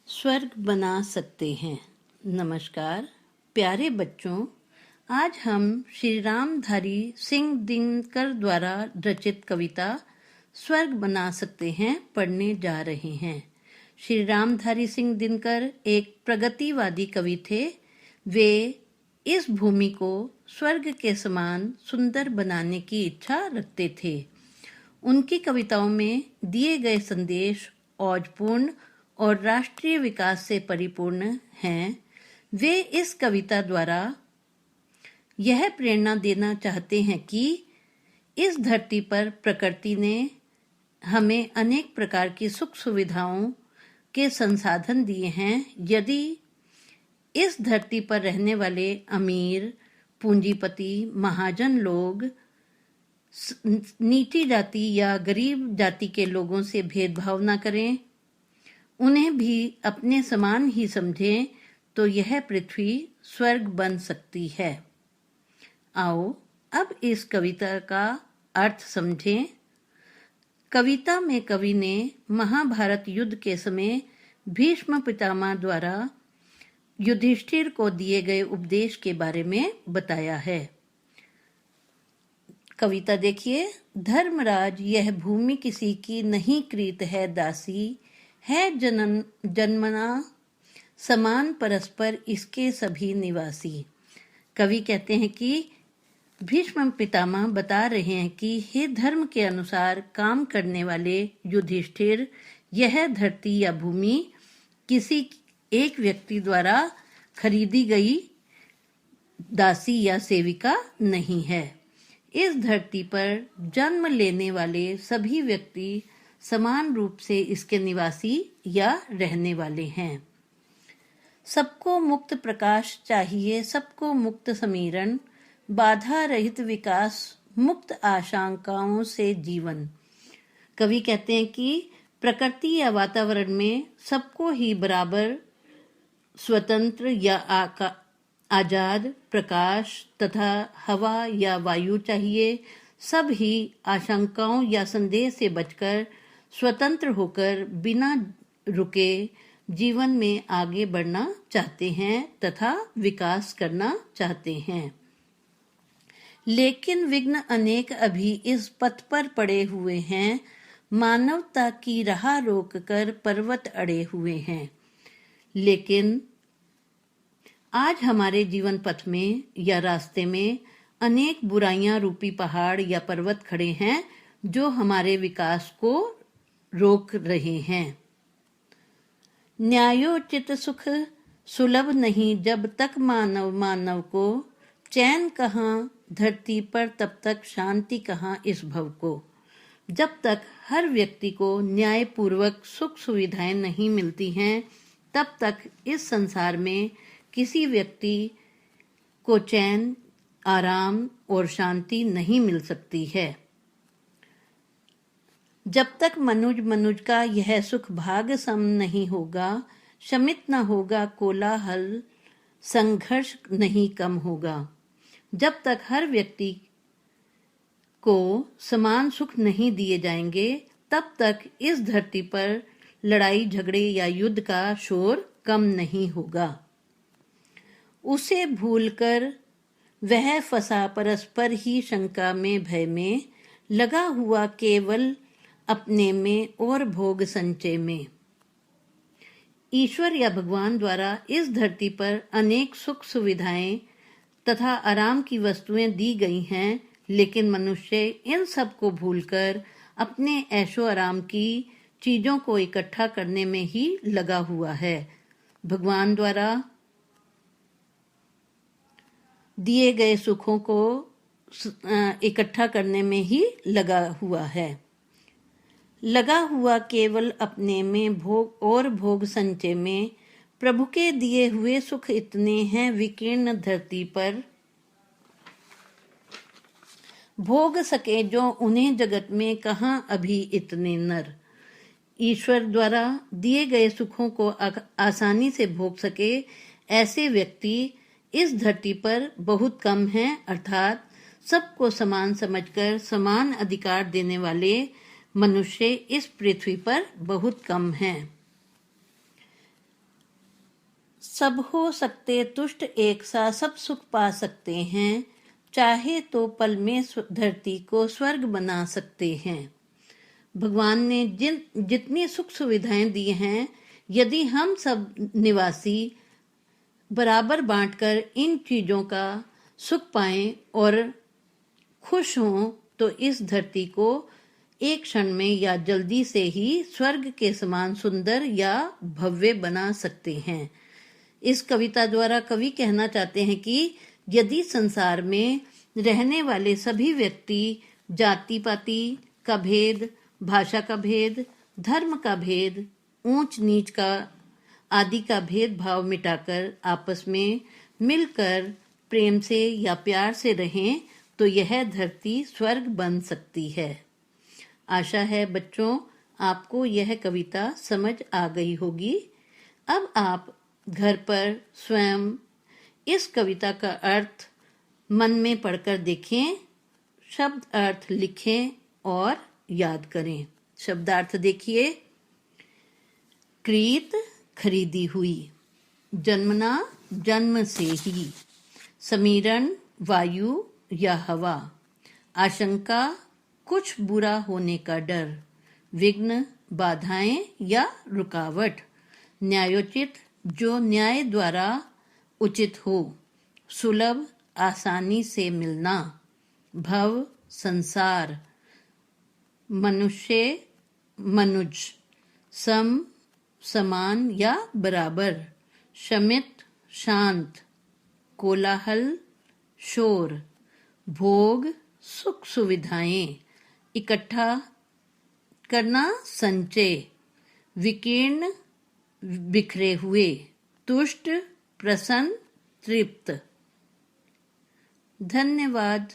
स्वर्ग बना सकते हैं। नमस्कार प्यारे बच्चों, आज हम श्री रामधारी सिंह दिनकर द्वारा रचित कविता स्वर्ग बना सकते हैं पढ़ने जा रहे हैं। श्री रामधारी सिंह दिनकर एक प्रगतिवादी कवि थे। वे इस भूमि को स्वर्ग के समान सुंदर बनाने की इच्छा रखते थे। उनकी कविताओं में दिए गए संदेश औजपूर्ण और राष्ट्रीय विकास से परिपूर्ण हैं। वे इस कविता द्वारा यह प्रेरणा देना चाहते हैं कि इस धरती पर प्रकृति ने हमें अनेक प्रकार की सुख सुविधाओं के संसाधन दिए हैं। यदि इस धरती पर रहने वाले अमीर, पूंजीपति, महाजन लोग नीची जाति या गरीब जाति के लोगों से भेदभाव न करें, उन्हें भी अपने समान ही समझें, तो यह पृथ्वी स्वर्ग बन सकती है। आओ अब इस कविता का अर्थ समझें। कविता में कवि ने महाभारत युद्ध के समय भीष्म पितामह द्वारा युधिष्ठिर को दिए गए उपदेश के बारे में बताया है। कविता देखिए। धर्मराज, यह भूमि किसी की नहीं कृत है दासी, है जन्मना समान परस्पर इसके सभी निवासी। कवि कहते हैं कि भीष्म पितामह बता रहे हैं कि हे धर्म के अनुसार काम करने वाले युधिष्ठिर, यह धरती या भूमि किसी एक व्यक्ति द्वारा खरीदी गई दासी या सेविका नहीं है। इस धरती पर जन्म लेने वाले सभी व्यक्ति समान रूप से इसके निवासी या रहने वाले हैं। सबको मुक्त प्रकाश चाहिए, सबको मुक्त समीरण, बाधा रहित विकास, मुक्त आशंकाओं से जीवन। कवि कहते हैं कि प्रकृति या वातावरण में सबको ही बराबर स्वतंत्र या आजाद प्रकाश तथा हवा या वायु चाहिए। सब ही आशंकाओं या संदेह से बचकर स्वतंत्र होकर बिना रुके जीवन में आगे बढ़ना चाहते हैं तथा विकास करना चाहते हैं। लेकिन विघ्न अनेक अभी इस पथ पर पड़े हुए हैं, मानवता की राह रोककर पर्वत अड़े हुए हैं। लेकिन आज हमारे जीवन पथ में या रास्ते में अनेक बुराइयां रूपी पहाड़ या पर्वत खड़े हैं जो हमारे विकास को रोक रहे हैं। न्यायोचित सुख सुलभ नहीं जब तक मानव को, चैन कहाँ धरती पर तब तक शांति कहाँ इस भव को। जब तक हर व्यक्ति को न्यायपूर्वक सुख सुविधाएं नहीं मिलती हैं, तब तक इस संसार में किसी व्यक्ति को चैन, आराम और शांति नहीं मिल सकती है। जब तक मनुज का यह सुख भाग सम नहीं होगा, शमित न होगा कोलाहल, संघर्ष नहीं कम होगा। जब तक हर व्यक्ति को समान सुख नहीं दिए जाएंगे, तब तक इस धरती पर लड़ाई झगड़े या युद्ध का शोर कम नहीं होगा। उसे भूलकर वह फंसा परस्पर ही शंका में भय में, लगा हुआ केवल अपने में और भोग संचय में। ईश्वर या भगवान द्वारा इस धरती पर अनेक सुख सुविधाएं तथा आराम की वस्तुएं दी गई हैं, लेकिन मनुष्य इन सब को भूलकर अपने ऐशो आराम की चीजों को इकट्ठा करने में ही लगा हुआ है। भगवान द्वारा दिए गए सुखों को इकट्ठा करने में ही लगा हुआ है। लगा हुआ केवल अपने में भोग और भोग संचय में। प्रभु के दिए हुए सुख इतने हैं विकीर्ण धरती पर, भोग सके जो उन्हें जगत में कहाँ अभी इतने नर। ईश्वर द्वारा दिए गए सुखों को आसानी से भोग सके ऐसे व्यक्ति इस धरती पर बहुत कम हैं। अर्थात सबको समान समझकर समान अधिकार देने वाले मनुष्य इस पृथ्वी पर बहुत कम हैं। सब हो सकते तुष्ट, एक सा सब सुख पा सकते हैं, चाहे तो पल में धरती को स्वर्ग बना सकते हैं। भगवान ने जितनी सुख सुविधाएं दी हैं, यदि हम सब निवासी बराबर बांटकर इन चीजों का सुख पाएं और खुश हों, तो इस धरती को एक क्षण में या जल्दी से ही स्वर्ग के समान सुंदर या भव्य बना सकते हैं। इस कविता द्वारा कवि कहना चाहते हैं कि यदि संसार में रहने वाले सभी व्यक्ति जाति पाति का भेद, भाषा का भेद, धर्म का भेद, ऊंच नीच का आदि का भेदभाव मिटाकर आपस में मिलकर प्रेम से या प्यार से रहें, तो यह धरती स्वर्ग बन सकती है। आशा है बच्चों आपको यह कविता समझ आ गई होगी। अब आप घर पर स्वयं इस कविता का अर्थ मन में पढ़कर देखें, शब्द अर्थ लिखें और याद करें। शब्दार्थ देखिए। क्रीत खरीदी हुई, जन्मना जन्म से ही, समीरण वायु या हवा, आशंका कुछ बुरा होने का डर, विघ्न बाधाएं या रुकावट, न्यायोचित जो न्याय द्वारा उचित हो, सुलभ आसानी से मिलना, भव संसार, मनुष्य मनुज, सम समान या बराबर, शमित शांत, कोलाहल शोर, भोग सुख सुविधाएं, इकट्ठा करना संचय, विकीर्ण बिखरे हुए, तुष्ट प्रसन्न तृप्त। धन्यवाद।